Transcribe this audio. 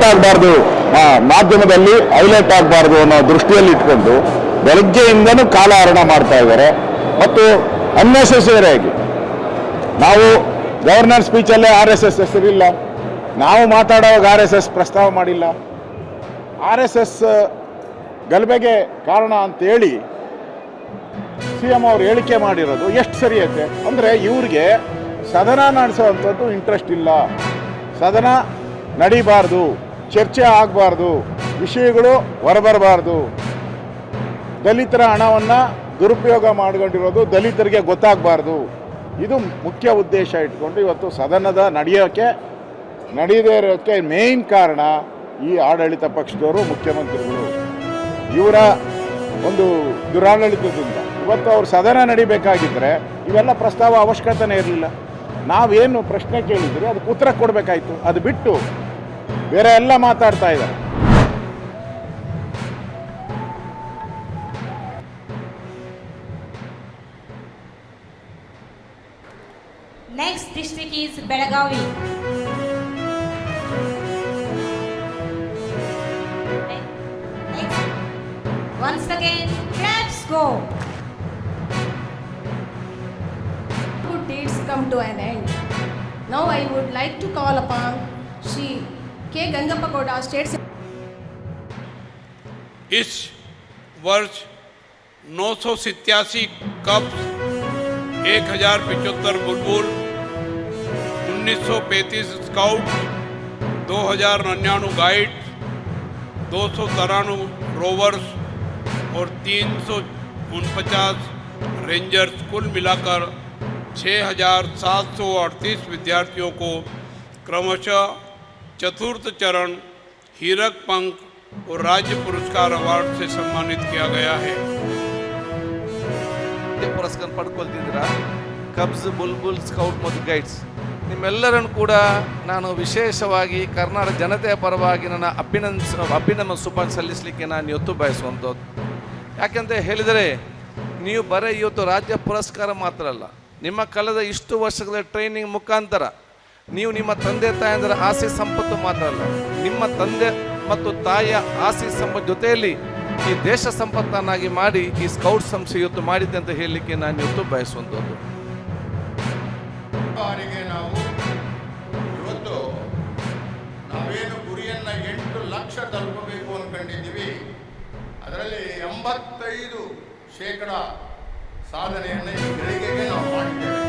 Highlight ಆಗಬಾರ್ದು, ಮಾಧ್ಯಮದಲ್ಲಿ highlight ಆಗಬಾರ್ದು ಅನ್ನೋ ದೃಷ್ಟಿಯಲ್ಲಿ ಇಟ್ಕೊಂಡು ಬೆಳಗ್ಗೆಯಿಂದನೂ ಕಾಲಹರಣ ಮಾಡ್ತಾ ಇದ್ದಾರೆ. ಮತ್ತು ಅನ್ನೆಸೆಸರಿಯಾಗಿ ನಾವು ಗವರ್ನರ್ ಸ್ಪೀಚಲ್ಲೇ RSS ಹೆಸರಿಲ್ಲ, ನಾವು ಮಾತಾಡುವಾಗ RSS ಪ್ರಸ್ತಾವ ಮಾಡಿಲ್ಲ. RSS ಗಲಭೆಗೆ ಕಾರಣ ಅಂತೇಳಿ CM ಅವರು ಹೇಳಿಕೆ ಮಾಡಿರೋದು ಎಷ್ಟು ಸರಿ ಐತೆ ಅಂದರೆ, ಇವ್ರಿಗೆ ಸದನ ನಡೆಸೋವಂಥದ್ದು ಇಂಟ್ರೆಸ್ಟ್ ಇಲ್ಲ, ಸದನ ನಡಿಬಾರ್ದು, ಚರ್ಚೆ ಆಗಬಾರ್ದು, ವಿಷಯಗಳು ಹೊರಬರಬಾರ್ದು, ದಲಿತರ ಹಣವನ್ನು ದುರುಪಯೋಗ ಮಾಡಿಕೊಂಡಿರೋದು ದಲಿತರಿಗೆ ಗೊತ್ತಾಗಬಾರ್ದು, ಇದು ಮುಖ್ಯ ಉದ್ದೇಶ ಇಟ್ಕೊಂಡು ಇವತ್ತು ಸದನದ ನಡೆಯದೇ ಇರೋಕ್ಕೆ ಮೇಯ್ನ್ ಕಾರಣ ಈ ಆಡಳಿತ ಪಕ್ಷದವರು, ಮುಖ್ಯಮಂತ್ರಿಗಳು, ಇವರ ಒಂದು ದುರಾಡಳಿತದಿಂದ. ಇವತ್ತು ಅವ್ರು ಸದನ ನಡಿಬೇಕಾಗಿದ್ದರೆ ಇವೆಲ್ಲ ಪ್ರಸ್ತಾವ ಅವಶ್ಯಕತೆನೇ ಇರಲಿಲ್ಲ. ನಾವೇನು ಪ್ರಶ್ನೆ ಕೇಳಿದ್ರಿ ಅದಕ್ಕೆ ಉತ್ತರ ಕೊಡಬೇಕಾಯ್ತು, ಅದು ಬಿಟ್ಟು ಬೇರೆ ಎಲ್ಲ ಮಾತಾಡ್ತಾ ಇದ್ದಾರೆ. Next district is Belagavi. Next. Once again, let's go. Good deeds come to an end. Now I would like to call upon Shri K. Gangapagoda, State. इस वर्ष 987 कप्स, 1075 बुलबुल, 1935 स्काउट, 2099 गाइड, 293 रोवर्स और 349 रेंजर्स, कुल मिलाकर 6738 विद्यार्थियों को क्रमशः चतुर्थ चरण हीरक पंख और राज्य पुरस्कार अवार्ड से सम्मानित किया गया है. ಪುರಸ್ಕಾರ ಪಡ್ಕೊಳ್ತಿದ್ದೀರಾ ಕಬ್ಸ್, ಬುಲ್ಬುಲ್, ಸ್ಕೌಟ್ ಮತ್ತು ಗೈಡ್ಸ್, ನಿಮ್ಮೆಲ್ಲರನ್ನು ಕೂಡ ನಾನು ವಿಶೇಷವಾಗಿ ಕರ್ನಾಟಕ ಜನತೆಯ ಪರವಾಗಿ ನನ್ನ ಅಭಿನಂದನೆ ಶುಭಾಶಯ ಸಲ್ಲಿಸಲಿಕ್ಕೆ ನಾನು ಇವತ್ತು ಬಯಸುವಂಥದ್ದು. ಯಾಕೆಂತ ಹೇಳಿದರೆ, ನೀವು ಬರೀ ಇವತ್ತು ರಾಜ್ಯ ಪುರಸ್ಕಾರ ಮಾತ್ರ ಅಲ್ಲ, ನಿಮ್ಮ ಕಳೆದ ಇಷ್ಟು ವರ್ಷಗಳ ಟ್ರೈನಿಂಗ್ ಮುಖಾಂತರ ನೀವು ನಿಮ್ಮ ತಂದೆ ತಾಯಂದಿರ ಆಸೆ ಸಂಪತ್ತು ಮಾತ್ರ ಅಲ್ಲ, ನಿಮ್ಮ ತಂದೆ ಮತ್ತು ತಾಯಿಯ ಆಸೆ ಸಂಪತ್ತು ಜೊತೆಯಲ್ಲಿ ಈ ದೇಶ ಸಂಪತ್ತನ್ನಾಗಿ ಮಾಡಿ ಈ ಸ್ಕೌಟ್ ಸಂಸ್ಥೆ ಇವತ್ತು ಮಾಡಿದ್ದೆ ಅಂತ ಹೇಳಲಿಕ್ಕೆ ನಾನು ಇವತ್ತು ಬಯಸುವಂಥದ್ದು. ನಾವು ಇವತ್ತು ನಾವೇನು ಗುರಿಯನ್ನು 8 ಲಕ್ಷ ತಲುಪಬೇಕು ಅಂದ್ಕೊಂಡಿದ್ದೀವಿ, ಅದರಲ್ಲಿ 85% ಸಾಧನೆಯನ್ನು ಈ ಗಳಿಗೆಗೆ ನಾವು ಮಾಡಿದ್ದೇವೆ.